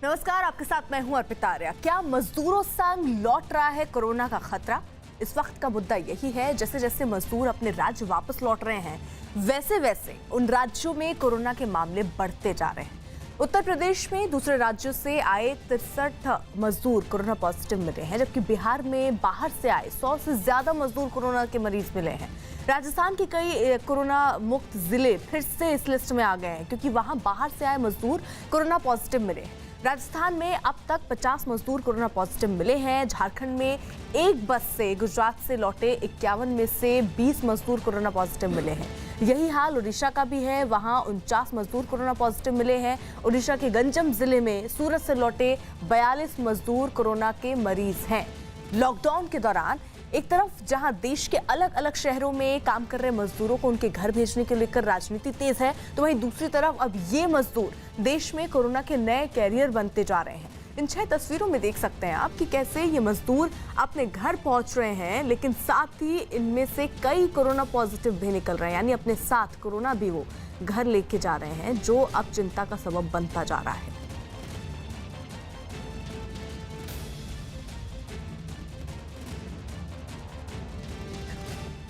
नमस्कार, आपके साथ मैं हूं अर्पिता आर्या। क्या मजदूरों संग लौट रहा है कोरोना का खतरा? इस वक्त का मुद्दा यही है, जैसे जैसे मजदूर अपने राज्य वापस लौट रहे हैं, वैसे वैसे उन राज्यों में कोरोना के मामले बढ़ते जा रहे हैं। उत्तर प्रदेश में दूसरे राज्यों से आए 63 मजदूर कोरोना पॉजिटिव मिले हैं, जबकि बिहार में बाहर से आए 100 से ज्यादा मजदूर कोरोना के मरीज मिले हैं। राजस्थान के कई कोरोना मुक्त जिले फिर से इस लिस्ट में आ गए हैं, क्योंकि वहां बाहर से आए मजदूर कोरोना पॉजिटिव मिले हैं। राजस्थान में अब तक 50 मजदूर कोरोना पॉजिटिव मिले हैं। झारखंड में एक बस से गुजरात से लौटे 51 में से 20 मजदूर कोरोना पॉजिटिव मिले हैं। यही हाल उड़ीसा का भी है, वहां 49 मजदूर कोरोना पॉजिटिव मिले हैं। उड़ीसा के गंजम जिले में सूरत से लौटे 42 मजदूर कोरोना के मरीज हैं। लॉकडाउन के दौरान एक तरफ जहां देश के अलग अलग शहरों में काम कर रहे मजदूरों को उनके घर भेजने को लेकर राजनीति तेज है, तो वहीं दूसरी तरफ अब ये मजदूर देश में कोरोना के नए कैरियर बनते जा रहे हैं। इन 6 तस्वीरों में देख सकते हैं आप कि कैसे ये मजदूर अपने घर पहुंच रहे हैं, लेकिन साथ ही इनमें से कई कोरोना पॉजिटिव भी निकल रहे हैं, यानी अपने साथ कोरोना भी वो घर लेके जा रहे हैं, जो अब चिंता का सबब बनता जा रहा है।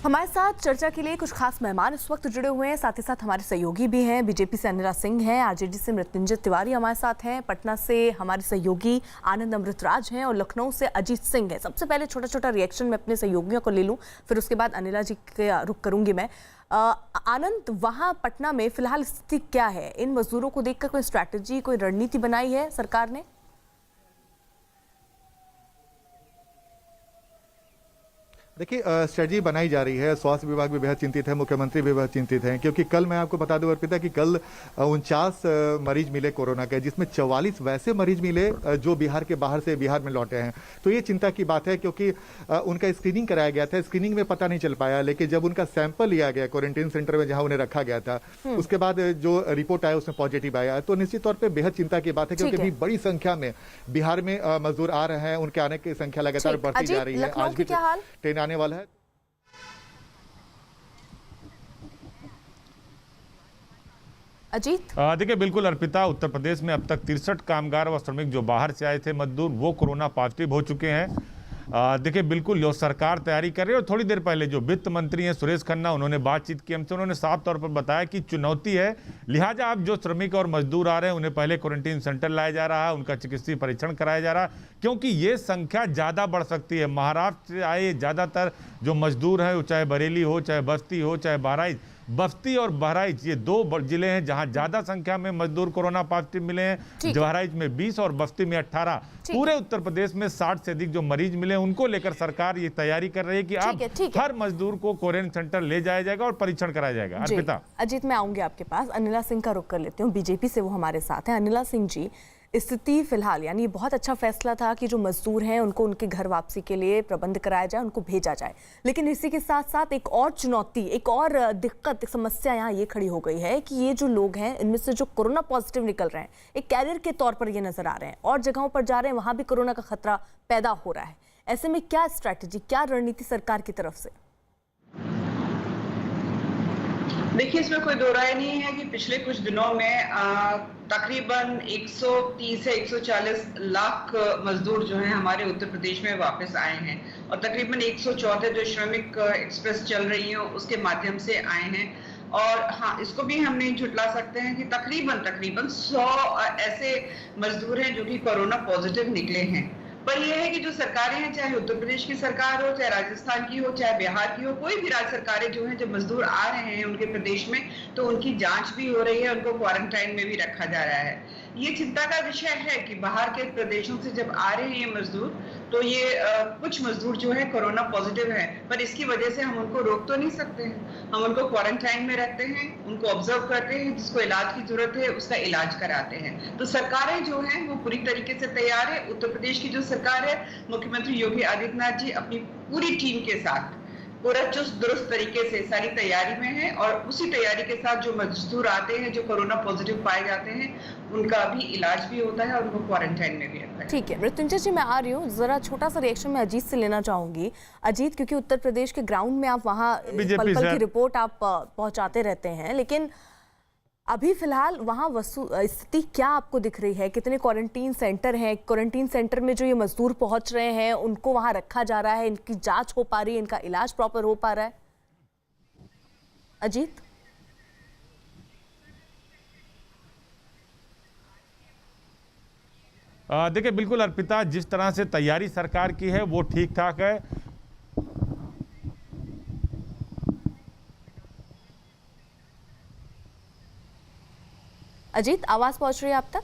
हमारे साथ चर्चा के लिए कुछ खास मेहमान इस वक्त जुड़े हुए हैं, साथ ही साथ हमारे सहयोगी भी हैं। बीजेपी से अनिला सिंह हैं, आरजेडी से मृत्युंजय तिवारी हमारे साथ हैं, पटना से हमारे सहयोगी आनंद अमृतराज हैं और लखनऊ से अजीत सिंह हैं। सबसे पहले छोटा छोटा रिएक्शन मैं अपने सहयोगियों को ले लूं, फिर उसके बाद अनिला जी का रुख करूंगी मैं। आनंद, वहां पटना में फिलहाल स्थिति क्या है? इन मजदूरों को देखकर कोई स्ट्रैटेजी, कोई रणनीति बनाई है सरकार ने? देखिए, स्ट्रेटजी बनाई जा रही है। स्वास्थ्य विभाग भी बेहद चिंतित है, मुख्यमंत्री भी बेहद चिंतित हैं, क्योंकि कल मैं आपको बता दूं अर्पिता कि कल 49 मरीज मिले कोरोना के, जिसमें 44 वैसे मरीज मिले जो बिहार के बाहर से बिहार में लौटे हैं। तो ये चिंता की बात है, क्योंकि उनका स्क्रीनिंग कराया गया था। स्क्रीनिंग में पता नहीं चल पाया, लेकिन जब उनका सैंपल लिया गया क्वारंटीन सेंटर में जहां उन्हें रखा गया था, उसके बाद जो रिपोर्ट आया उसमें पॉजिटिव आया। तो निश्चित तौर पर बेहद चिंता की बात है, क्योंकि बड़ी संख्या में बिहार में मजदूर आ रहे हैं, उनके आने की संख्या लगातार बढ़ती जा रही है। आज भी ट्रेन आने वाला है। अजीत, देखिए बिल्कुल अर्पिता, उत्तर प्रदेश में अब तक 63 कामगार व श्रमिक जो बाहर से आए थे मजदूर, वो कोरोना पॉजिटिव हो चुके हैं। देखिए बिल्कुल जो सरकार तैयारी कर रही है, और थोड़ी देर पहले जो वित्त मंत्री हैं सुरेश खन्ना, उन्होंने बातचीत की हमसे, उन्होंने साफ तौर पर बताया कि चुनौती है, लिहाजा अब जो श्रमिक और मजदूर आ रहे हैं उन्हें पहले क्वारंटीन सेंटर लाया जा रहा है, उनका चिकित्सीय परीक्षण कराया जा रहा है, क्योंकि ये संख्या ज़्यादा बढ़ सकती है। महाराष्ट्र से आए ज़्यादातर जो मजदूर हैं, चाहे बरेली हो, चाहे बस्ती हो, चाहे बहराइच, बस्ती और बहराइच ये 2 जिले हैं जहां ज्यादा संख्या में मजदूर कोरोना पॉजिटिव मिले हैं। बहराइच में 20 और बस्ती में 18। पूरे उत्तर प्रदेश में 60 से अधिक जो मरीज मिले हैं, उनको लेकर सरकार ये तैयारी कर रही है कि अब हर मजदूर को क्वारंटीन सेंटर ले जाया जाएगा और परीक्षण कराया जाएगा। अर्पिता, अजीत, मैं आऊंगी आपके पास। अनिला सिंह का रुख कर लेती हूँ, बीजेपी से वो हमारे साथ हैं। अनिला सिंह जी, स्थिति फिलहाल, यानी बहुत अच्छा फैसला था कि जो मजदूर हैं उनको उनके घर वापसी के लिए प्रबंध कराया जाए, उनको भेजा जाए, लेकिन इसी के साथ साथ एक और चुनौती, एक और दिक्कत, एक समस्या यहाँ ये खड़ी हो गई है कि ये जो लोग हैं, इनमें से जो कोरोना पॉजिटिव निकल रहे हैं, एक कैरियर के तौर पर ये नजर आ रहे हैं, और जगहों पर जा रहे हैं वहां भी कोरोना का खतरा पैदा हो रहा है। ऐसे में क्या स्ट्रैटेजी, क्या रणनीति सरकार की तरफ से? देखिए, इसमें कोई दो राय नहीं है कि पिछले कुछ दिनों में तकरीबन 130 से 140 लाख मजदूर जो हैं हमारे उत्तर प्रदेश में वापस आए हैं, और तकरीबन 114 जो श्रमिक एक्सप्रेस चल रही हैं उसके माध्यम से आए हैं। और हाँ, इसको भी हम नहीं झुटला सकते हैं कि तकरीबन 100 ऐसे मजदूर हैं जो कि कोरोना पॉजिटिव निकले हैं। पर यह है कि जो सरकारें हैं, चाहे उत्तर प्रदेश की सरकार हो, चाहे राजस्थान की हो, चाहे बिहार की हो, कोई भी राज्य सरकारें जो हैं, जब मजदूर आ रहे हैं उनके प्रदेश में, तो उनकी जांच भी हो रही है, उनको क्वारंटाइन में भी रखा जा रहा है। ये चिंता का विषय है कि बाहर के प्रदेशों से जब आ रहे हैं मजदूर, तो ये कुछ मजदूर जो है कोरोना पॉजिटिव है, पर इसकी वजह से हम उनको रोक तो नहीं सकते हैं। हम उनको क्वारंटाइन में रखते हैं, उनको ऑब्जर्व करते हैं, जिसको इलाज की जरूरत है उसका इलाज कराते हैं। तो सरकारें जो हैं वो पूरी तरीके से तैयार है। उत्तर प्रदेश की जो सरकार है, मुख्यमंत्री योगी आदित्यनाथ जी अपनी पूरी टीम के साथ पूरा चुस्त दुरुस्त तरीके से सारी तैयारी में है, और उसी तैयारी के साथ जो मजदूर आते हैं जो कोरोना पॉजिटिव पाए जाते हैं, उनका भी इलाज भी होता है और उनको क्वारंटाइन में भी रखा है। ठीक है मृत्युंजय जी, मैं आ रही हूँ, जरा छोटा सा रिएक्शन मैं अजीत से लेना चाहूंगी। अजीत, क्योंकि उत्तर प्रदेश के ग्राउंड में आप वहाँ पल पल की रिपोर्ट आप पहुंचाते रहते हैं, लेकिन अभी फिलहाल वहाँ वस्तु स्थिति क्या आपको दिख रही है? कितने क्वारंटीन सेंटर हैं? क्वारंटीन सेंटर में जो ये मजदूर पहुंच रहे हैं उनको वहाँ रखा जा रहा है, इनकी जांच हो पा रही है, इनका इलाज प्रॉपर हो पा रहा है? अजीत, देखिए बिल्कुल अर्पिता, जिस तरह से तैयारी सरकार की है वो ठीक ठाक है। अजीत, आवाज पहुंच रही है आप तक?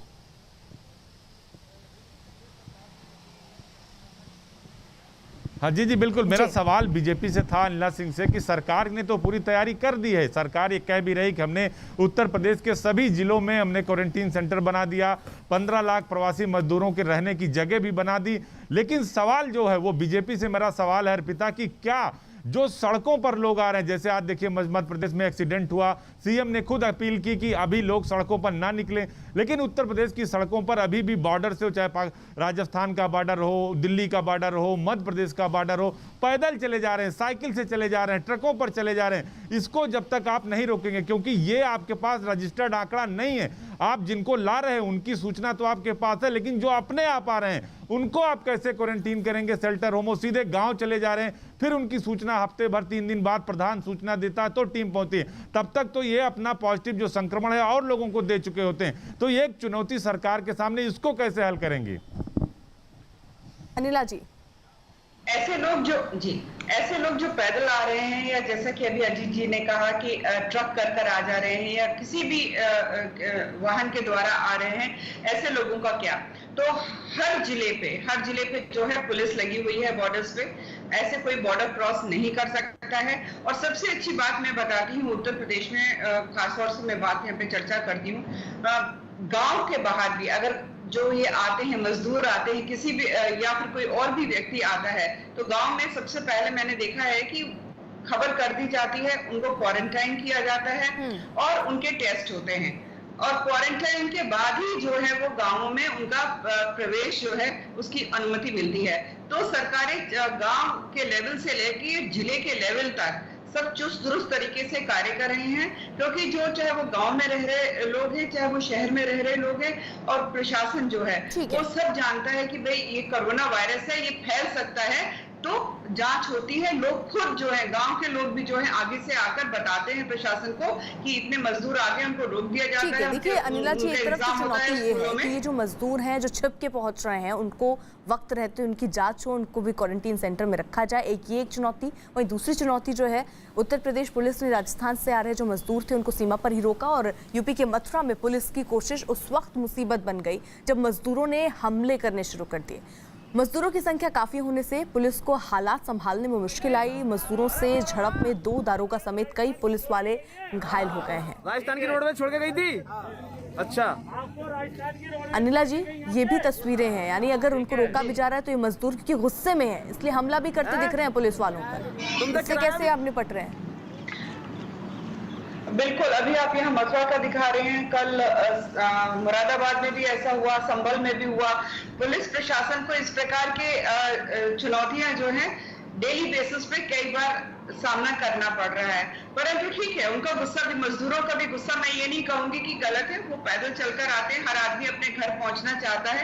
हाँ जी बिल्कुल। मेरा सवाल बीजेपी से था, अनिला सिंह से, कि सरकार ने तो पूरी तैयारी कर दी है। सरकार ये कह भी रही कि हमने उत्तर प्रदेश के सभी जिलों में हमने क्वारंटीन सेंटर बना दिया, 15 लाख प्रवासी मजदूरों के रहने की जगह भी बना दी। लेकिन सवाल जो है वो बीजेपी से मेरा सवाल है अर्पिता, कि क्या जो सड़कों पर लोग आ रहे हैं, जैसे आज देखिए मध्य प्रदेश में एक्सीडेंट हुआ, सीएम ने खुद अपील की कि अभी लोग सड़कों पर ना निकलें, लेकिन उत्तर प्रदेश की सड़कों पर अभी भी बॉर्डर से, चाहे राजस्थान का बॉर्डर हो, दिल्ली का बॉर्डर हो, मध्य प्रदेश का बॉर्डर हो, पैदल चले जा रहे हैं, साइकिल से चले जा रहे हैं, ट्रकों पर चले जा रहे हैं। इसको जब तक आप नहीं रोकेंगे, क्योंकि ये आपके पास रजिस्टर्ड आंकड़ा नहीं है, आप जिनको ला रहे हैं उनकी सूचना तो आपके पास है, लेकिन जो अपने आप आ रहे हैं उनको आप कैसे क्वारंटीन करेंगे? शेल्टर होमो सीधे गांव चले जा रहे हैं, फिर उनकी सूचना हफ्ते भर 3 दिन बाद प्रधान सूचना देता है तो टीम पहुंचती है, तब तक तो ये अपना पॉजिटिव जो संक्रमण है और लोगों को दे चुके होते हैं। तो ये एक चुनौती सरकार के सामने, इसको कैसे हल करेंगे? अनिला जी, ऐसे लोग जो पैदल आ रहे हैं, या जैसा कि अभी अजीत जी ने कहा कि ट्रक कर आ जा रहे हैं, या किसी भी वाहन के द्वारा आ रहे हैं, ऐसे लोगों का क्या? तो हर जिले पे जो है पुलिस लगी हुई है बॉर्डर्स पे, ऐसे कोई बॉर्डर क्रॉस नहीं कर सकता है। और सबसे अच्छी बात मैं बताती हूँ, उत्तर प्रदेश में खासतौर से मैं बात यहाँ पे चर्चा करती हूँ, गांव के बाहर भी अगर जो ये आते हैं, मजदूर आते हैं, किसी भी या फिर कोई और भी व्यक्ति आता है, तो गांव में सबसे पहले मैंने देखा है कि खबर कर दी जाती है, उनको क्वारंटाइन किया जाता है और उनके टेस्ट होते हैं, और क्वारंटाइन के बाद ही जो है वो गांवों में उनका प्रवेश जो है उसकी अनुमति मिलती है। तो सरकारें गांव के लेवल से लेकर जिले के लेवल तक सब चुस्त दुरुस्त तरीके से कार्य कर रहे हैं, क्योंकि जो चाहे वो गांव में रह रहे लोग हैं, चाहे वो शहर में रह रहे लोग हैं, और प्रशासन जो है वो सब जानता है कि भाई ये कोरोना वायरस है, ये फैल सकता है, तो जांच होती है। लोग खुद जो है, गांव के लोग भी जो है आगे से आकर बताते हैं प्रशासन को कि इतने मजदूर आ गए, उनको रोक दिया जाता है। देखिए अनिला जी, एक तरफ की चुनौती ये है कि ये जो मजदूर हैं जो छिप के पहुंच रहे हैं, उनको वक्त रहते उनकी जांच हो, उनको भी क्वारंटीन सेंटर में रखा जाए, ये एक चुनौती। वहीं दूसरी चुनौती जो है, उत्तर प्रदेश पुलिस ने राजस्थान से आ रहे जो मजदूर थे उनको सीमा पर ही रोका, और यूपी के मथुरा में पुलिस की कोशिश उस वक्त मुसीबत बन गई जब मजदूरों ने हमले करने शुरू कर दिए। मजदूरों की संख्या काफी होने से पुलिस को हालात संभालने में मुश्किल आई। मजदूरों से झड़प में 2 दारोगा समेत कई पुलिस वाले घायल हो गए हैं। राजस्थान की रोड में छोड़ के गई थी। अच्छा अनिला जी, ये भी तस्वीरें हैं, यानी अगर उनको रोका भी जा रहा है तो ये मजदूर क्योंकि गुस्से में है इसलिए हमला भी करते दिख रहे हैं पुलिस वालों पर। इससे कैसे आप निपट रहे हैं? बिल्कुल, अभी आप यहाँ मथुरा का दिखा रहे हैं, कल मुरादाबाद में भी ऐसा हुआ, संभल में भी हुआ। पुलिस प्रशासन को इस प्रकार के चुनौतियां जो हैं डेली बेसिस पे कई बार सामना करना पड़ रहा है, परंतु ठीक है, उनका गुस्सा भी, मजदूरों का भी गुस्सा मैं ये नहीं कहूंगी कि गलत है, वो पैदल चलकर आते हैं, हर आदमी अपने घर पहुंचना चाहता है,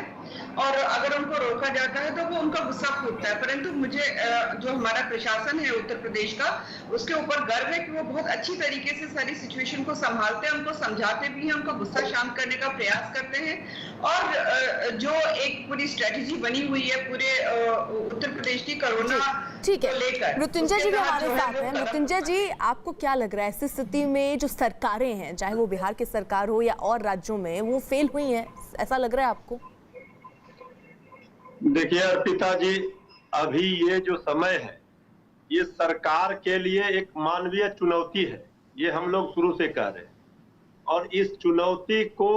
और अगर उनको रोका जाता है तो वो उनका गुस्सा फूटता है। परंतु मुझे जो हमारा प्रशासन है उत्तर प्रदेश का, उसके ऊपर गर्व है कि वो बहुत अच्छी तरीके से सारी सिचुएशन को संभालते हैं, उनको समझाते भी हैं, उनका गुस्सा शांत करने का प्रयास करते हैं, और जो एक पूरी स्ट्रेटेजी बनी हुई है पूरे उत्तर प्रदेश की कोरोना को लेकर। मृत्युंजय जी भी हमारे साथ हैं। मृत्युंजय जी, आपको क्या लग रहा है ऐसी स्थिति में जो सरकारें हैं, चाहे वो बिहार की सरकार हो या और राज्यों में, वो फेल हुई हैं, ऐसा लग रहा है आपको? देखिए अर्पिता जी, अभी ये जो समय है ये सरकार के लिए एक मानवीय चुनौती है, ये हम लोग शुरू से कह रहे हैं, और इस चुनौती को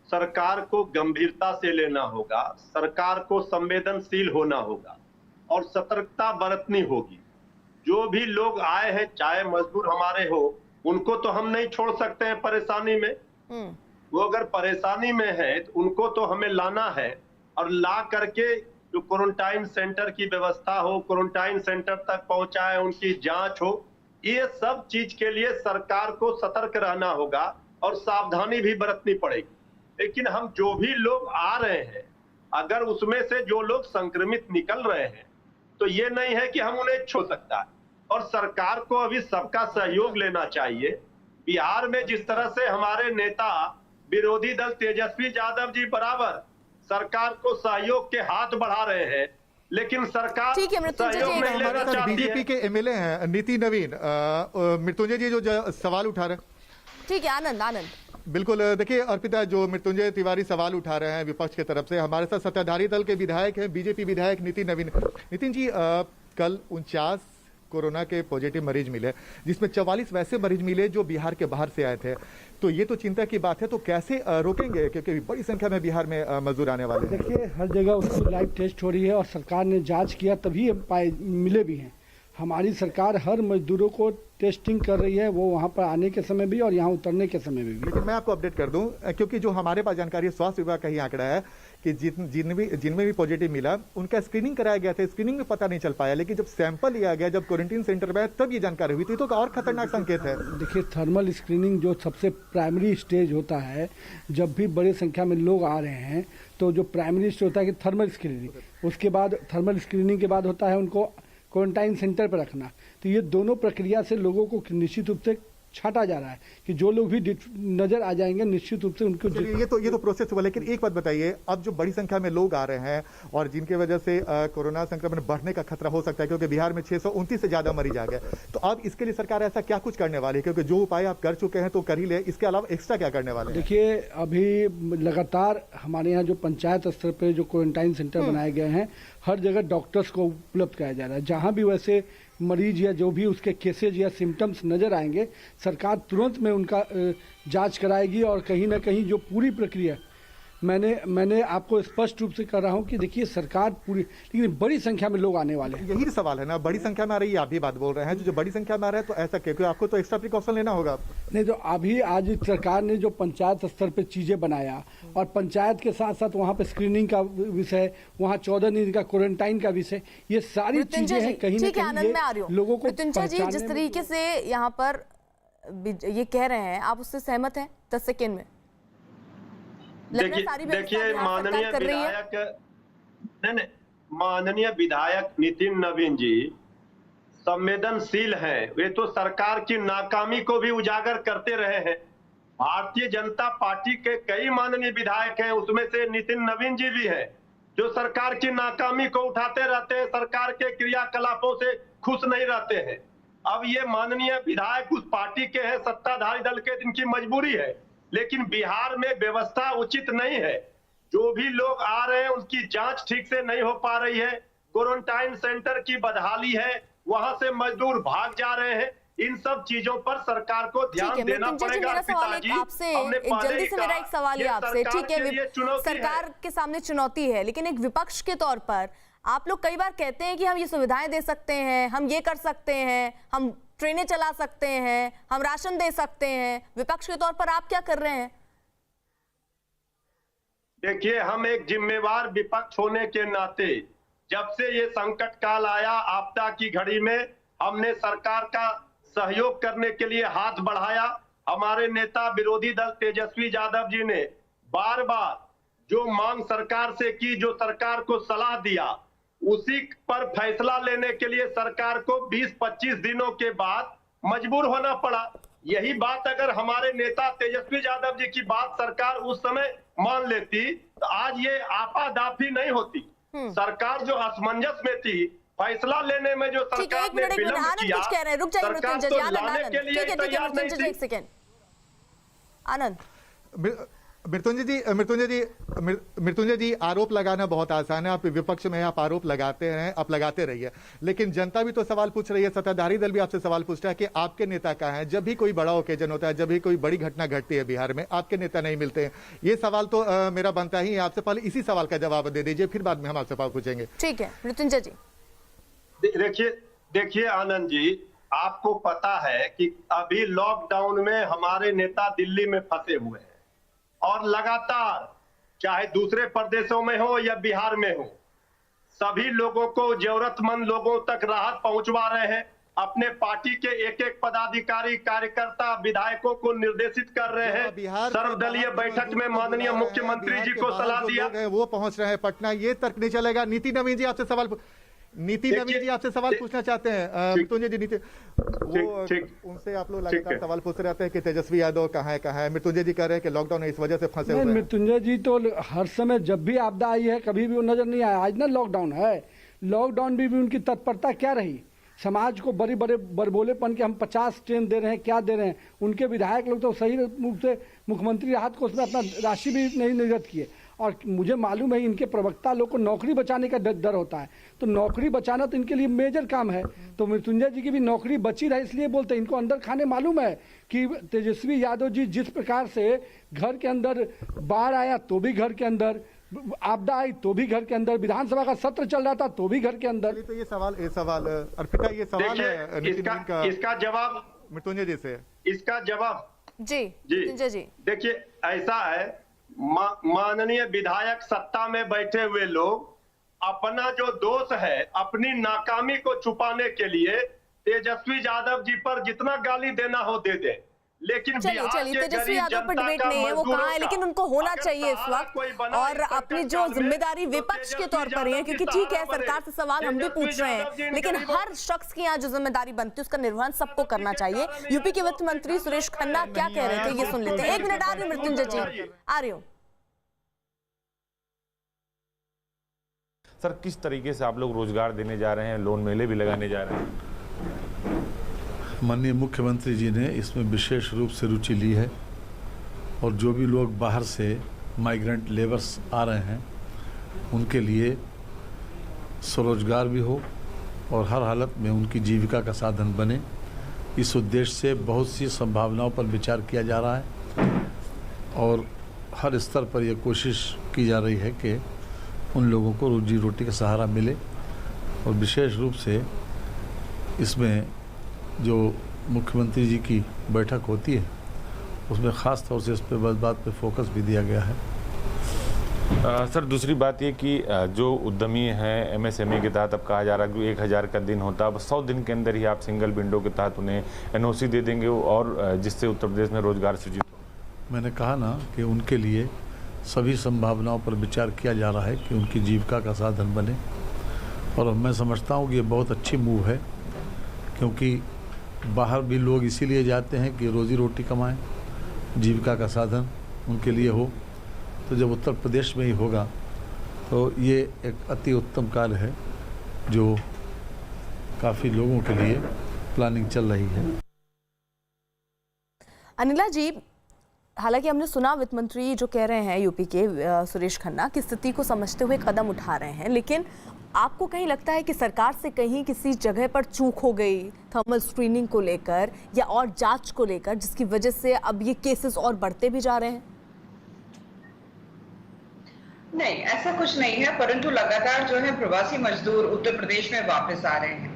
सरकार को गंभीरता से लेना होगा, सरकार को संवेदनशील होना होगा और सतर्कता बरतनी होगी। जो भी लोग आए हैं, चाहे मजदूर हमारे हो, उनको तो हम नहीं छोड़ सकते हैं परेशानी में। वो अगर परेशानी में है तो उनको तो हमें लाना है, और ला करके जो क्वारंटाइन सेंटर की व्यवस्था हो, क्वारंटाइन सेंटर तक पहुंचाए, उनकी जांच हो, ये सब चीज के लिए सरकार को सतर्क रहना होगा। और सावधानी भी बरतनी पड़ेगी। लेकिन हम जो भी लोग आ रहे हैं, अगर उसमें से जो लोग संक्रमित निकल रहे हैं तो ये नहीं है कि हम उन्हें छोड़ सकता है। और सरकार को अभी सबका सहयोग लेना चाहिए। बिहार में जिस तरह से हमारे नेता विरोधी दल तेजस्वी यादव जी बराबर सरकार को सहयोग के हाथ बढ़ा रहे हैं, लेकिन सरकार ठीक है, मृत्युंजय सहयोग जी, नहीं लेना हमारे साथ चाहती बीजेपी है। के एमएलए हैं नीति नवीन, मृत्युंजय जी जो सवाल उठा रहे हैं। ठीक है आनंद। बिल्कुल, देखिए अर्पिता, जो मृत्युंजय तिवारी सवाल उठा रहे हैं विपक्ष की तरफ से, हमारे साथ सत्ताधारी दल के विधायक हैं बीजेपी विधायक नितिन नवीन। नितिन जी, कल 49 कोरोना के पॉजिटिव मरीज मिले, जिसमें 44 वैसे मरीज मिले जो बिहार के बाहर से आए थे। तो ये तो चिंता की बात है, तो कैसे रोकेंगे, क्योंकि बड़ी संख्या में बिहार में मजदूर आने वाले हैं। देखिए, हर जगह उसकी लाइव टेस्ट हो रही है और सरकार ने जांच किया तभी पाए मिले भी हैं। हमारी सरकार हर मजदूरों को टेस्टिंग कर रही है, वो वहाँ पर आने के समय भी और यहाँ उतरने के समय भी। लेकिन मैं आपको अपडेट कर दूं, क्योंकि जो हमारे पास जानकारी है, स्वास्थ्य विभाग का ही आंकड़ा है कि जिनमें भी पॉजिटिव मिला उनका स्क्रीनिंग कराया गया था, स्क्रीनिंग में पता नहीं चल पाया, लेकिन जब सैंपल लिया गया, जब क्वारंटीन सेंटर में तब ये जानकारी हुई थी, तो और खतरनाक संकेत है। देखिए, थर्मल स्क्रीनिंग जो सबसे प्राइमरी स्टेज होता है, जब भी बड़ी संख्या में लोग आ रहे हैं तो जो प्राइमरी स्टेज होता है कि थर्मल स्क्रीनिंग, उसके बाद थर्मल स्क्रीनिंग के बाद होता है उनको क्वारंटाइन सेंटर पर रखना। तो ये दोनों प्रक्रिया से लोगों को निश्चित रूप से छाटा जा रहा है कि जो लोग भी नजर आ जाएंगे निश्चित रूप से उनको। ये तो प्रोसेस हुआ, लेकिन एक बात बताइए, अब जो बड़ी संख्या में लोग आ रहे हैं और जिनकी वजह से कोरोना संक्रमण बढ़ने का खतरा हो सकता है, क्योंकि बिहार में 629 से ज्यादा मरीज आ गए, तो अब इसके लिए सरकार ऐसा क्या कुछ करने वाली है? क्योंकि जो उपाय आप कर चुके हैं तो कर ही ले, इसके अलावा एक्स्ट्रा क्या करने वाले हैं? देखिए, अभी लगातार हमारे यहाँ जो पंचायत स्तर पर जो क्वारंटाइन सेंटर बनाए गए हैं, हर जगह डॉक्टर्स को उपलब्ध कराया जा रहा है। जहाँ भी वैसे मरीज या जो भी उसके केसेज या सिम्टम्स नजर आएंगे, सरकार तुरंत में उनका जांच कराएगी। और कहीं ना कहीं जो पूरी प्रक्रिया मैंने आपको स्पष्ट रूप से कर रहा हूं कि देखिए, सरकार पूरी, लेकिन बड़ी संख्या में लोग आने वाले हैं। यही सवाल है ना, बड़ी संख्या में आ रही है, आप भी बात बोल रहे हैं, जो बड़ी संख्या में आ रहा है, तो ऐसा क्योंकि आपको तो एक्स्ट्रा प्रिकॉशन लेना होगा। नहीं तो अभी आज सरकार ने जो पंचायत स्तर पे चीजें बनाया और पंचायत के साथ साथ वहाँ पे स्क्रीनिंग का विषय, वहाँ 14 दिन का क्वारंटाइन का विषय, ये सारी चीजें हैं कहीं ना कहीं लोगों को। मृत्युंजय जी, जिस तरीके से यहाँ पर ये कह रहे हैं, आप उससे सहमत हैं? 10 सेकेंड में। देखिए, माननीय विधायक नितिन नवीन जी संवेदनशील हैं। वे तो सरकार की नाकामी को भी उजागर करते रहे हैं। भारतीय जनता पार्टी के कई माननीय विधायक हैं, उसमें से नितिन नवीन जी भी हैं, जो सरकार की नाकामी को उठाते रहते हैं, सरकार के क्रियाकलापों से खुश नहीं रहते हैं। अब ये माननीय विधायक उस पार्टी के हैं, सत्ताधारी दल के, जिनकी मजबूरी है, लेकिन बिहार में व्यवस्था उचित नहीं है। जो भी लोग आ रहे हैं उनकी जांच ठीक से नहीं हो पा रही है। क्वारंटाइन सेंटर की बदहाली है, वहां से मजदूर भाग जा रहे हैं। इन सब चीजों पर सरकार को ध्यान देना पड़ेगा। आपसे जल्दी से मेरा एक सवाल है आपसे, ठीक है, सरकार के सामने चुनौती है, लेकिन एक विपक्ष के तौर पर आप लोग कई बार कहते हैं कि हम ये सुविधाएं दे सकते हैं, हम ये कर सकते हैं, हम ट्रेनें चला सकते हैं, हम राशन दे सकते हैं। विपक्ष के तौर पर आप क्या कर रहे हैं? देखिए, हम एक जिम्मेवार विपक्ष होने के नाते, जब से ये संकट काल आया, आपदा की घड़ी में हमने सरकार का सहयोग करने के लिए हाथ बढ़ाया। हमारे नेता विरोधी दल तेजस्वी यादव जी ने बार बार जो मांग सरकार से की, जो सरकार को सलाह दिया, उसी पर फैसला लेने के लिए सरकार को 20-25 दिनों के बाद मजबूर होना पड़ा। यही बात अगर हमारे नेता तेजस्वी यादव जी की बात सरकार उस समय मान लेती तो आज ये आपादाफी नहीं होती। सरकार जो असमंजस में थी, फैसला लेने में जो सरकार ने विलंब किया, सरकार तो लाने के लिए तैयार नहीं थी। एक सेकेंड आनंद। मृत्युंजय जी, आरोप लगाना बहुत आसान है, आप विपक्ष में आप आरोप लगाते हैं, आप लगाते रहिए, लेकिन जनता भी तो सवाल पूछ रही है, सत्ताधारी दल भी आपसे सवाल पूछ रहा है कि आपके नेता कहाँ हैं? जब भी कोई बड़ा ओकेजन होता है, जब भी कोई बड़ी घटना घटती है बिहार में, आपके नेता नहीं मिलते हैं। ये सवाल तो मेरा बनता ही है आपसे। पहले इसी सवाल का जवाब दे दीजिए, फिर बाद में हम आपसे सवाल पूछेंगे। ठीक है मृत्युंजय जी। देखिए आनंद जी, आपको पता है कि अभी लॉकडाउन में हमारे नेता दिल्ली में फंसे हुए हैं और लगातार, चाहे दूसरे प्रदेशों में हो या बिहार में हो, सभी लोगों को, जरूरतमंद लोगों तक राहत पहुंचवा रहे हैं। अपने पार्टी के एक एक पदाधिकारी कार्यकर्ता विधायकों को निर्देशित कर रहे हैं। सर्वदलीय बैठक में माननीय मुख्यमंत्री जी को सलाह दिया, वो पहुंच रहे हैं पटना, ये तर्क नहीं चलेगा। नीति नवीन जी आपसे सवाल पूछना चाहते हैं। मृत्युंजय जी, नीति उनसे आप लोग लगातार सवाल पूछते रहते हैं कि तेजस्वी यादव कहाँ है। मृत्युंजय जी कह रहे हैं कि लॉकडाउन है, इस वजह से फंसे हुए हैं। मृत्युंजय जी तो हर समय जब भी आपदा आई है कभी भी वो नजर नहीं आया। आज ना लॉकडाउन है, लॉकडाउन भी उनकी तत्परता क्या रही? समाज को बड़े बड़े बरबोलेपन के हम 50 ट्रेन दे रहे हैं, क्या दे रहे हैं। उनके विधायक लोग तो सही रूप से मुख्यमंत्री राहत कोष में अपना राशि भी नहीं निर्गत किए। और मुझे मालूम है इनके प्रवक्ता लोग को नौकरी बचाने का डर होता है, तो नौकरी बचाना तो इनके लिए मेजर काम है। तो मृत्युंजय जी की भी नौकरी बची रहे, इसलिए बोलते हैं। इनको अंदर खाने मालूम है कि तेजस्वी यादव जी जिस प्रकार से घर के अंदर बाढ़ आया तो भी घर के अंदर, आपदा आई तो भी घर के अंदर, विधानसभा का सत्र चल रहा था तो भी घर के अंदर। तो ये सवाल अर्पिता, ये सवाल है इसका जवाब मृत्युंजय जी से, इसका जवाब जी मृत्युंजय जी। देखिए ऐसा है, माननीय विधायक सत्ता में बैठे हुए लोग अपना जो दोष है, अपनी नाकामी को छुपाने के लिए तेजस्वी यादव जी पर जितना गाली देना हो दे दे, लेकिन चलिए तेजस्वी यादव पर डिबेट नहीं है, वो कहाँ है, लेकिन उनको होना चाहिए इस वक्त। और अपनी जो जिम्मेदारी विपक्ष के तौर पर है, क्योंकि ठीक है सरकार से सवाल हम भी पूछ रहे हैं, लेकिन हर शख्स की यहाँ जो जिम्मेदारी बनती है उसका निर्वहन सबको करना चाहिए। यूपी के वित्त मंत्री सुरेश खन्ना क्या कह रहे थे, ये सुन लेते हैं। 1 मिनट आ रही हूँ मृत्युंजय जी, आ रही हूँ। सर, किस तरीके से आप लोग रोजगार देने जा रहे हैं, लोन मेले भी लगाने जा रहे हैं? माननीय मुख्यमंत्री जी ने इसमें विशेष रूप से रुचि ली है, और जो भी लोग बाहर से माइग्रेंट लेबर्स आ रहे हैं उनके लिए स्वरोजगार भी हो और हर हालत में उनकी जीविका का साधन बने, इस उद्देश्य से बहुत सी संभावनाओं पर विचार किया जा रहा है। और हर स्तर पर यह कोशिश की जा रही है कि उन लोगों को रोजी रोटी का सहारा मिले। और विशेष रूप से इसमें जो मुख्यमंत्री जी की बैठक होती है उसमें ख़ास तौर से इस पर बात पे फोकस भी दिया गया है। सर, दूसरी बात ये कि जो उद्यमी हैं एमएसएमई के तहत अब कहा जा रहा है कि 1000 का दिन होता है, अब 100 दिन के अंदर ही आप सिंगल विंडो के तहत उन्हें एनओसी दे देंगे, और जिससे उत्तर प्रदेश में रोजगार सृजित हो। मैंने कहा ना कि उनके लिए सभी संभावनाओं पर विचार किया जा रहा है कि उनकी जीविका का साधन बने। और मैं समझता हूँ कि ये बहुत अच्छी मूव है, क्योंकि बाहर भी लोग इसीलिए जाते हैं कि रोजी रोटी कमाएं, जीविका का साधन उनके लिए हो। तो जब उत्तर प्रदेश में ही होगा तो ये एक अति उत्तम कार्य है जो काफ़ी लोगों के लिए प्लानिंग चल रही है। अनिला जी, हालांकि हमने सुना वित्त मंत्री जो कह रहे हैं यूपी के सुरेश खन्ना की स्थिति को समझते हुए कदम उठा रहे हैं, लेकिन आपको कहीं लगता है कि सरकार से कहीं किसी जगह पर चूक हो गई थर्मल स्क्रीनिंग को लेकर या और जांच को लेकर, जिसकी वजह से अब ये केसेस और बढ़ते भी जा रहे हैं? नहीं, ऐसा कुछ नहीं है, परंतु लगातार जो है प्रवासी मजदूर उत्तर प्रदेश में वापस आ रहे हैं।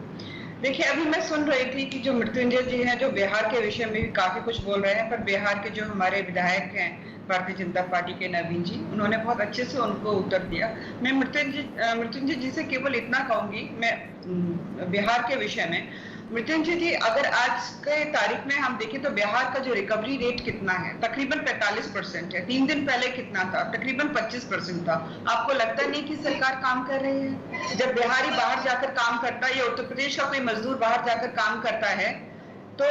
देखिए, अभी मैं सुन रही थी कि जो मृत्युंजय जी हैं जो बिहार के विषय में भी काफी कुछ बोल रहे हैं, पर बिहार के जो हमारे विधायक हैं भारतीय जनता पार्टी के नवीन जी, उन्होंने बहुत अच्छे से उनको उत्तर दिया। मैं मृत्युंजय जी से केवल इतना कहूंगी, मैं बिहार के विषय में, मृत्युंजय जी, अगर आज के तारीख में हम देखें तो बिहार का जो रिकवरी रेट कितना है, तकरीबन 45% है। 3 दिन पहले कितना था? तकरीबन 25% था। आपको लगता नहीं कि सरकार काम कर रही है? जब बिहारी बाहर जाकर काम करता है या उत्तर प्रदेश का कोई मजदूर बाहर जाकर काम करता है तो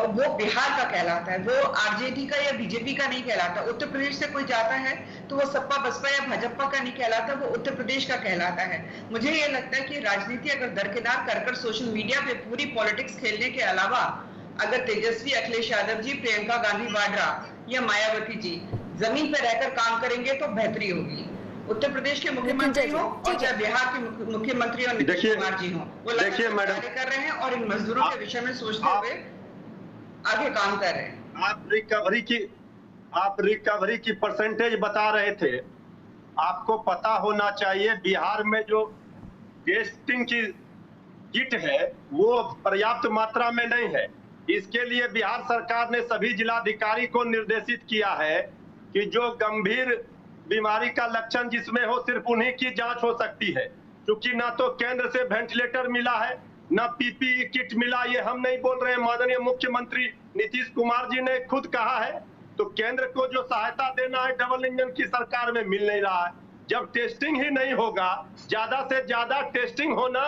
वो बिहार का कहलाता है, वो आरजेडी का या बीजेपी का नहीं कहलाता। उत्तर प्रदेश से कोई जाता है तो वो सपा बसपा या भाजपा का नहीं कहलाता, वो उत्तर प्रदेश का कहलाता है। मुझे ये लगता है कि राजनीति अगर दरकिनार कर सोशल मीडिया पे पूरी पॉलिटिक्स खेलने के अलावा अगर तेजस्वी, अखिलेश यादव जी, प्रियंका गांधी वाड्रा या मायावती जी जमीन पर रहकर काम करेंगे तो बेहतरी होगी। उत्तर प्रदेश के मुख्यमंत्री हो और चाहे बिहार के मुख्यमंत्री और नीतीश कुमार जी हो, वो लगातार कार्य कर रहे हैं और इन मजदूरों के विषय में सोचते हुए आगे काम कर रहे हैं। आप रिकवरी की परसेंटेज बता रहे थे, आपको पता होना चाहिए बिहार में जो टेस्टिंग की किट है वो पर्याप्त मात्रा में नहीं है। इसके लिए बिहार सरकार ने सभी जिलाधिकारी को निर्देशित किया है कि जो गंभीर बीमारी का लक्षण जिसमें हो सिर्फ उन्हीं की जांच हो सकती है, क्योंकि ना तो केंद्र से वेंटिलेटर मिला है, न पीपीई किट मिला, ये हम नहीं बोल रहे हैं। माननीय मुख्यमंत्री नीतीश कुमार जी ने खुद कहा है। तो केंद्र को जो सहायता देना है डबल इंजन की सरकार में मिल नहीं रहा है। जब टेस्टिंग ही नहीं होगा, ज्यादा से ज्यादा टेस्टिंग होना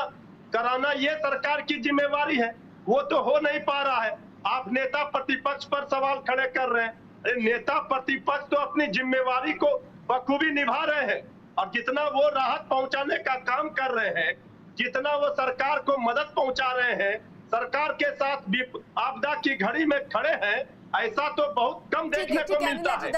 कराना ये सरकार की जिम्मेवारी है, वो तो हो नहीं पा रहा है। आप नेता प्रतिपक्ष पर सवाल खड़े कर रहे हैं। नेता प्रतिपक्ष तो अपनी जिम्मेवारी को बखूबी निभा रहे हैं और जितना वो राहत पहुंचाने का काम कर रहे हैं, जितना वो सरकार को मदद पहुंचा रहे हैं, सरकार के साथ आपदा की घड़ी में खड़े हैं, ऐसा तो बहुत कम देखने को मिलता है।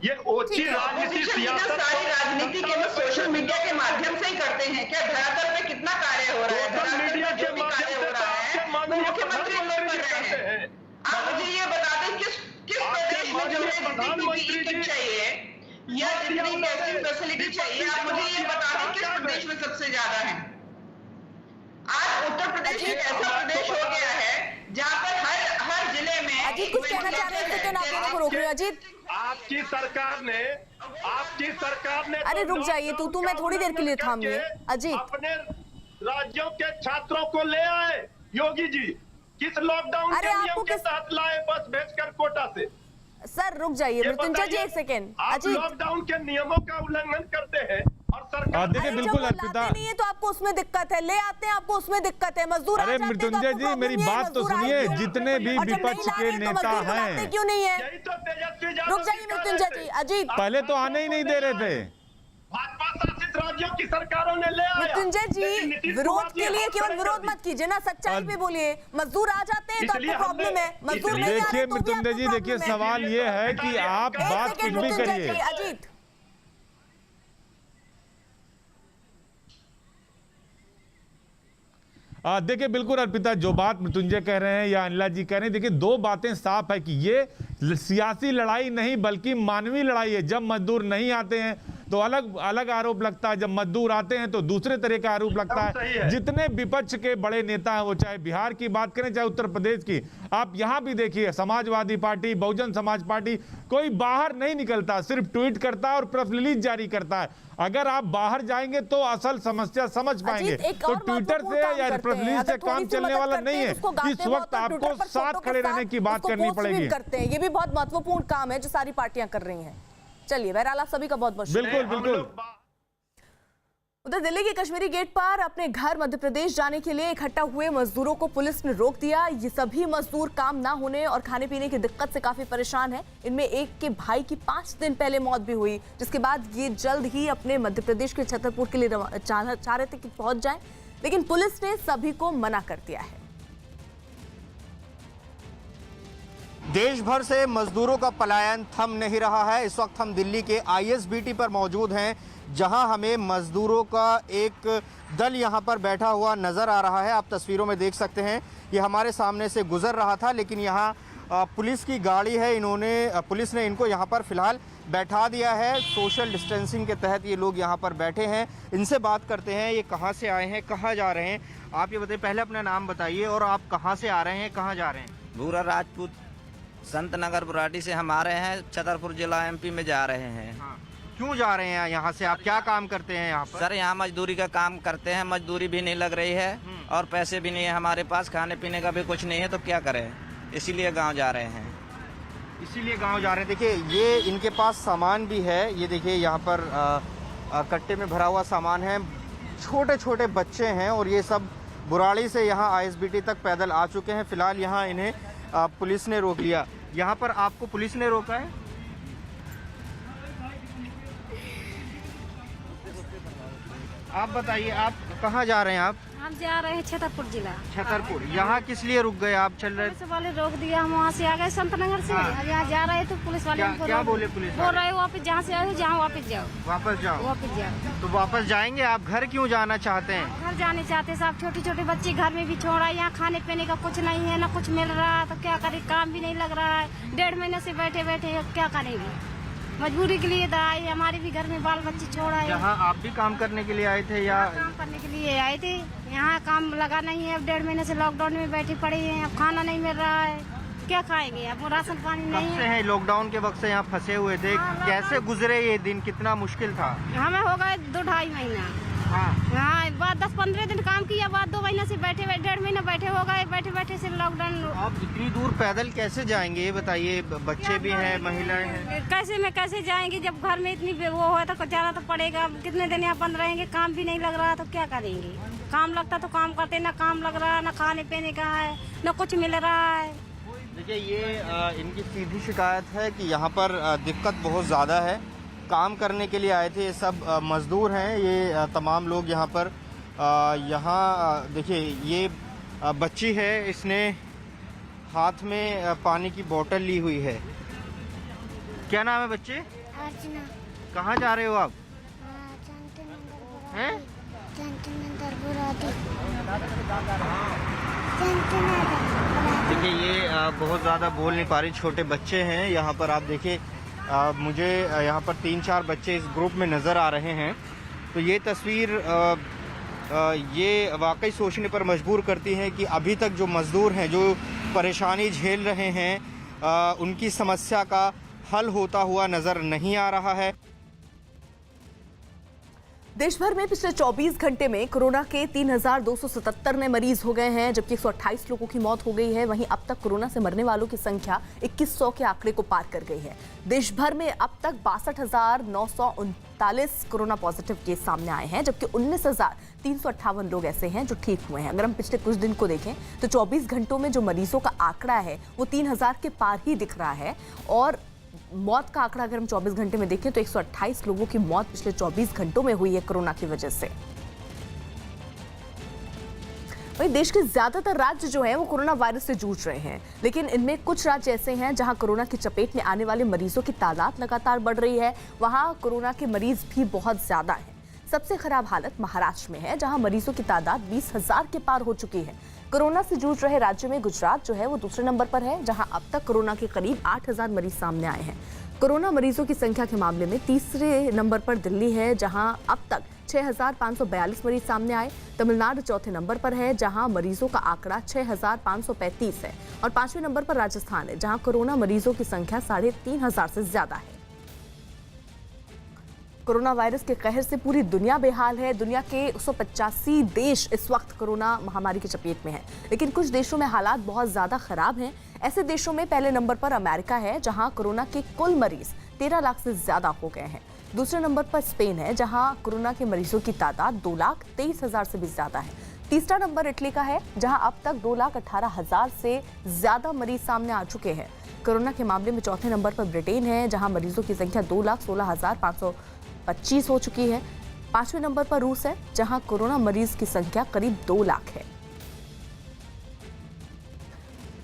ये ओछी राजनीति सियासत सारी राजनीति केवल सोशल मीडिया के माध्यम से ही करते हैं क्या? धरातल पे कितना कार्य हो रहा है? सोशल मीडिया के माध्यम से मुख्यमंत्री लोग कर रहे हैं। आप मुझे ये बता दें किस प्रदेश में जो है प्रधानमंत्री जी चाहिए या जितनी टेस्टिंग फैसिलिटी चाहिए, आप मुझे ये बता दें किस प्रदेश में सबसे ज्यादा है? आज उत्तर प्रदेश एक ऐसा प्रदेश हो गया है जहाँ पर हर जिले में। अजीत कुछ कहना चाह रहे हैं, क्यों आप को रोक रहे हो? अजीत, आपकी सरकार ने अरे रुक जाइए, तू मैं थोड़ी देर के लिए थामिए। अजीत, अपने राज्यों के छात्रों को ले आए योगी जी, किस लॉकडाउन के नियम के तहत लाए? बस भेजकर कोटा से। सर रुक जाइए मृत्युंजय जी, एक सेकेंड। अजीत, लॉकडाउन के नियमों का उल्लंघन करते हैं और सरकार देखिए बिल्कुल अर्पिता नहीं है तो आपको उसमें दिक्कत है, ले आते हैं आपको उसमें दिक्कत है। मजदूर अरे मृत्युंजय जी मेरी बात तो सुनिए, जितने भी विपक्ष के नेता हैं, क्यों नहीं है? यही तो तेजस्वी यादव रुक जाइए मृत्युंजय जी। अजीत, पहले तो आने ही नहीं दे रहे थे। भाजपा शासित राज्यों की सरकारों ने ले आया। मृत्युंजय जी, विरोध के लिए केवल विरोध मत कीजिए ना, सच्चाई पे बोलिए। मजदूर आ जाते हैं तो आपको प्रॉब्लम है, मजदूर नहीं आ रहे तो देखिए मृत्युंजय जी, देखिए सवाल ये है कि आप बात कुछ भी करिए। अजीत, देखिए बिल्कुल अर्पिता, जो बात मृत्युंजय कह रहे हैं या अनिला जी कह रहे हैं, देखिए दो बातें साफ है कि ये सियासी लड़ाई नहीं बल्कि मानवीय लड़ाई है। जब मजदूर नहीं आते हैं तो अलग अलग आरोप लगता है, जब मजदूर आते हैं तो दूसरे तरह का आरोप लगता है। जितने विपक्ष के बड़े नेता हैं, वो चाहे बिहार की बात करें चाहे उत्तर प्रदेश की, आप यहां भी देखिए समाजवादी पार्टी, बहुजन समाज पार्टी, कोई बाहर नहीं निकलता, सिर्फ ट्वीट करता है और प्रेस रिलीज जारी करता है। अगर आप बाहर जाएंगे तो असल समस्या समझ पाएंगे। तो ट्विटर से या प्रेस रिलीज से काम चलने वाला नहीं है। इस वक्त आपको साथ खड़े रहने की बात करनी पड़ेगी। करते हैं, ये भी बहुत महत्वपूर्ण काम है जो सारी पार्टियां कर रही हैं। चलिए बहरहाल आप सभी का बहुत बहुत बिल्कुल बिल्कुल। उधर दिल्ली के कश्मीरी गेट पर अपने घर मध्य प्रदेश जाने के लिए इकट्ठा हुए मजदूरों को पुलिस ने रोक दिया। ये सभी मजदूर काम ना होने और खाने पीने की दिक्कत से काफी परेशान हैं। इनमें एक के भाई की 5 दिन पहले मौत भी हुई, जिसके बाद ये जल्द ही अपने मध्य प्रदेश के छतरपुर के लिए चाह रहे थे कि पहुंच जाएं, लेकिन पुलिस ने सभी को मना कर दिया है। देश भर से मजदूरों का पलायन थम नहीं रहा है। इस वक्त हम दिल्ली के आईएसबीटी पर मौजूद हैं, जहां हमें मजदूरों का एक दल यहां पर बैठा हुआ नज़र आ रहा है। आप तस्वीरों में देख सकते हैं, ये हमारे सामने से गुजर रहा था, लेकिन यहां पुलिस की गाड़ी है, पुलिस ने इनको यहां पर फिलहाल बैठा दिया है। सोशल डिस्टेंसिंग के तहत ये लोग यहां पर बैठे हैं। इनसे बात करते हैं, ये कहाँ से आए हैं, कहाँ जा रहे हैं। आप ये बताइए, पहले अपना नाम बताइए और आप कहाँ से आ रहे हैं, कहाँ जा रहे हैं? भूरा राजपूत, संत नगर बुराड़ी से हम आ रहे हैं, छतरपुर जिला एमपी में जा रहे हैं। हाँ। क्यों जा रहे हैं यहाँ से? आप क्या काम करते हैं यहाँ पर? सर यहाँ मजदूरी का काम करते हैं, मजदूरी भी नहीं लग रही है और पैसे भी नहीं है हमारे पास, खाने पीने का भी कुछ नहीं है, तो क्या करें, इसीलिए गांव जा रहे हैं। इसीलिए गांव जा रहे हैं। देखिए ये इनके पास सामान भी है, ये देखिए यहाँ पर कट्टे में भरा हुआ सामान है। छोटे छोटे बच्चे हैं और ये सब बुराड़ी से यहाँ आईएसबीटी तक पैदल आ चुके हैं। फिलहाल यहाँ इन्हें पुलिस ने रोक लिया। यहाँ पर आपको पुलिस ने रोका है? आप बताइए, आप कहाँ जा रहे हैं? आप हम जा रहे हैं छतरपुर जिला। छतरपुर, यहाँ किस लिए रुक गए आप? चल रहे पुलिस वाले रोक दिया, हम वहाँ से आ गए संत नगर से। यहाँ जा रहे तो पुलिस वाले क्या बोले? पुलिस बोल रहे वापस जहाँ से आए हो जहाँ वापस जाओ। वापस जाओ? वापस जाओ। तो वापस जाएंगे? आप घर क्यों जाना चाहते हैं? घर जाने चाहते साहब, छोटे छोटे बच्चे घर में भी छोड़ा, यहाँ खाने पीने का कुछ नहीं है, ना कुछ मिल रहा, तो क्या करें, काम भी नहीं लग रहा है। 1.5 महीने से बैठे बैठे क्या करेंगे, मजबूरी के लिए आए, हमारे भी घर में बाल बच्चे छोड़ा है। यहाँ आप भी काम करने के लिए आए थे या? काम करने के लिए आए थे, यहाँ काम लगा नहीं है। अब 1.5 महीने से लॉकडाउन में बैठे पड़े हैं, अब खाना नहीं मिल रहा है, क्या खाएंगे, अब राशन पानी नहीं है। हैं लॉकडाउन के वक्त से यहाँ फंसे हुए थे, कैसे गुजरे ये दिन, कितना मुश्किल था? हमें हो गए 2-2.5 महीना। हाँ, बाद 10-15 दिन काम किया, बाद 2 महीने से बैठे 1.5 महीना बैठे हो गए, बैठे से लॉकडाउन। आप इतनी दूर पैदल कैसे जाएंगे ये बताइए, बच्चे भी हैं, महिलाएं हैं। कैसे जाएंगे जब घर में इतनी वो है तो जाना तो पड़ेगा। कितने दिन यहाँ बंद रहेंगे, काम भी नहीं लग रहा तो क्या करेंगे। काम लगता तो काम करते, ना काम लग रहा, ना खाने पीने का है, ना कुछ मिल रहा है। देखिए ये इनकी सीधी शिकायत है कि यहाँ पर दिक्कत बहुत ज़्यादा है। काम करने के लिए आए थे, ये सब मज़दूर हैं, ये तमाम लोग यहाँ पर। यहाँ देखिए ये बच्ची है, इसने हाथ में पानी की बोतल ली हुई है। क्या नाम है बच्चे? अर्चना। कहाँ जा रहे हो आप? हैं? देखिए ये बहुत ज़्यादा बोल नहीं पा रही, छोटे बच्चे हैं। यहाँ पर आप देखिए मुझे यहाँ पर 3-4 बच्चे इस ग्रुप में नज़र आ रहे हैं। तो ये तस्वीर ये वाकई सोचने पर मजबूर करती है कि अभी तक जो मज़दूर हैं, जो परेशानी झेल रहे हैं, उनकी समस्या का हल होता हुआ नज़र नहीं आ रहा है। देश भर में पिछले 24 घंटे में कोरोना के 3,277 नए मरीज हो गए हैं, जबकि 128 लोगों की मौत हो गई है। वहीं अब तक कोरोना से मरने वालों की संख्या 2100 के आंकड़े को पार कर गई है। देश भर में अब तक 62,939 कोरोना पॉजिटिव केस सामने आए हैं, जबकि 19,358 लोग ऐसे हैं जो ठीक हुए हैं। अगर हम पिछले कुछ दिन को देखें तो 24 घंटों में जो मरीजों का आंकड़ा है वो 3,000 के पार ही दिख रहा है। और मौत का आंकड़ा अगर हम 24 घंटे में देखें तो 128 लोगों की मौत पिछले 24 घंटों में हुई है कोरोना की वजह से। वहीं देश के ज्यादातर राज्य जो हैं वो कोरोना वायरस से जूझ रहे हैं, लेकिन इनमें कुछ राज्य ऐसे हैं जहां कोरोना की चपेट में आने वाले मरीजों की तादाद लगातार बढ़ रही है। वहां कोरोना के मरीज भी बहुत ज्यादा हैं। सबसे खराब हालत महाराष्ट्र में है, जहां मरीजों की तादाद 20,000 के पार हो चुकी है। कोरोना से जूझ रहे राज्य में गुजरात जो है वो दूसरे नंबर पर है, जहां अब तक कोरोना के करीब 8,000 मरीज सामने आए हैं। कोरोना मरीजों की संख्या के मामले में तीसरे नंबर पर दिल्ली है, जहां अब तक 6,542 मरीज सामने आए। तमिलनाडु चौथे नंबर पर है, जहां मरीजों का आंकड़ा 6,535 है। और 5वें नंबर पर राजस्थान है, जहां कोरोना मरीजों की संख्या 3,500 से ज्यादा है। कोरोना वायरस के कहर से पूरी दुनिया बेहाल है। दुनिया के 185 देश इस वक्त कोरोना महामारी की चपेट में हैं, लेकिन कुछ देशों में हालात बहुत ज्यादा खराब हैं। ऐसे देशों में पहले नंबर पर अमेरिका है, जहां कोरोना के कुल मरीज 13 लाख से ज्यादा हो गए हैं। दूसरे नंबर पर स्पेन है, जहां कोरोना के मरीजों की तादाद 2,23,000 से भी ज्यादा है। तीसरा नंबर इटली का है, जहां अब तक 2,18,000 से ज्यादा मरीज सामने आ चुके हैं। कोरोना के मामले में चौथे नंबर पर ब्रिटेन है, जहां मरीजों की संख्या 2,16,525 हो चुकी है। 5वें नंबर पर रूस है, जहां कोरोना मरीज की संख्या करीब 2 लाख है।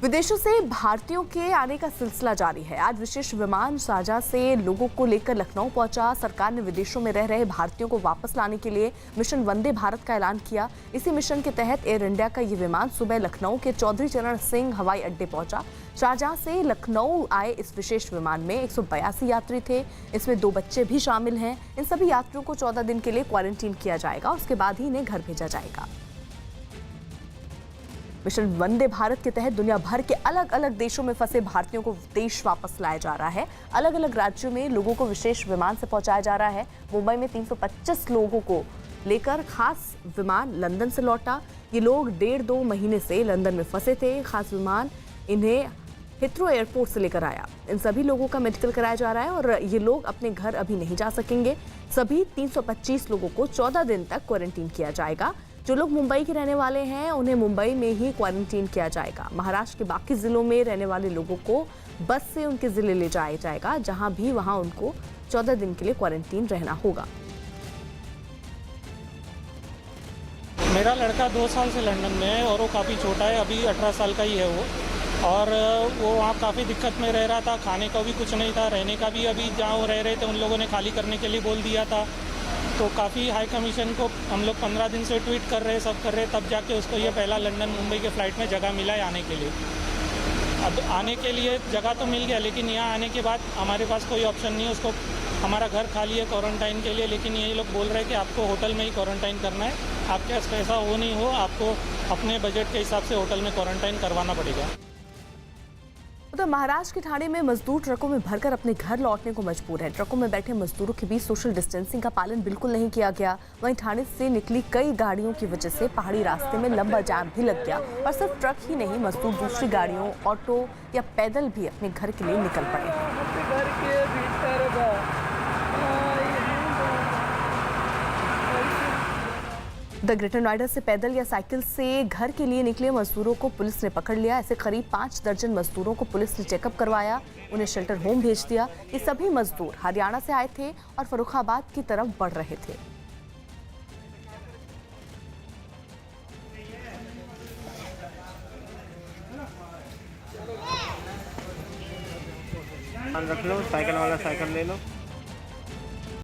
विदेशों से भारतीयों के आने का सिलसिला जारी है। आज विशेष विमान शारजाह से लोगों को लेकर लखनऊ पहुंचा। सरकार ने विदेशों में रह रहे भारतीयों को वापस लाने के लिए मिशन वंदे भारत का ऐलान किया। इसी मिशन के तहत एयर इंडिया का ये विमान सुबह लखनऊ के चौधरी चरण सिंह हवाई अड्डे पहुंचा। शारजाह से लखनऊ आए इस विशेष विमान में 182 यात्री थे। इसमें 2 बच्चे भी शामिल हैं। इन सभी यात्रियों को 14 दिन के लिए क्वारंटीन किया जाएगा, उसके बाद ही इन्हें घर भेजा जाएगा। मिशन वंदे भारत के तहत दुनिया भर के अलग अलग देशों में फंसे भारतीयों को देश वापस लाया जा रहा है। अलग अलग राज्यों में लोगों को विशेष विमान से पहुंचाया जा रहा है। मुंबई में 325 लोगों को लेकर खास विमान लंदन से लौटा। ये लोग 1.5-2 महीने से लंदन में फंसे थे। खास विमान इन्हें हिथ्रो एयरपोर्ट से लेकर आया। इन सभी लोगों का मेडिकल कराया जा रहा है और ये लोग अपने घर अभी नहीं जा सकेंगे। सभी 325 लोगों को 14 दिन तक क्वारंटीन किया जाएगा। जो लोग मुंबई के रहने वाले हैं उन्हें मुंबई में ही क्वारंटीन किया जाएगा। महाराष्ट्र के बाकी जिलों में रहने वाले लोगों को बस से उनके जिले ले जाया जाएगा, जहां भी वहां उनको 14 दिन के लिए क्वारंटीन रहना होगा। मेरा लड़का 2 साल से लंदन में है और वो काफ़ी छोटा है, अभी 18 साल का ही है वो। और वो वहाँ काफ़ी दिक्कत में रह रहा था, खाने का भी कुछ नहीं था, रहने का भी अभी जहाँ वो रह रहे थे उन लोगों ने खाली करने के लिए बोल दिया था। तो काफ़ी हाई कमीशन को हम लोग 15 दिन से ट्वीट कर रहे, सब कर रहे, तब जाके उसको ये पहला लंदन मुंबई के फ़्लाइट में जगह मिला है आने के लिए। अब आने के लिए जगह तो मिल गया, लेकिन यहाँ आने के बाद हमारे पास कोई ऑप्शन नहीं है। उसको हमारा घर खाली है क्वारंटाइन के लिए, लेकिन ये लोग बोल रहे हैं कि आपको होटल में ही क्वारंटाइन करना है। आपके पास पैसा हो नहीं हो, आपको अपने बजट के हिसाब से होटल में क्वारंटाइन करवाना पड़ेगा। उधर महाराष्ट्र के ठाणे में मजदूर ट्रकों में भरकर अपने घर लौटने को मजबूर है। ट्रकों में बैठे मजदूरों के बीच सोशल डिस्टेंसिंग का पालन बिल्कुल नहीं किया गया। वहीं ठाणे से निकली कई गाड़ियों की वजह से पहाड़ी रास्ते में लंबा जाम भी लग गया और सिर्फ ट्रक ही नहीं, मजदूर दूसरी गाड़ियों, ऑटो या पैदल भी अपने घर के लिए निकल पड़े। द ग्रेटर नोएडा से पैदल या साइकिल से घर के लिए निकले मजदूरों को पुलिस ने पकड़ लिया। ऐसे करीब 5 दर्जन मजदूरों को पुलिस ने चेकअप करवाया, उन्हें शेल्टर होम भेज दिया। ये सभी मजदूर हरियाणा से आए थे और फर्रुखाबाद की तरफ बढ़ रहे थे। रख लो, साइकिल वाला साइकिल ले लो।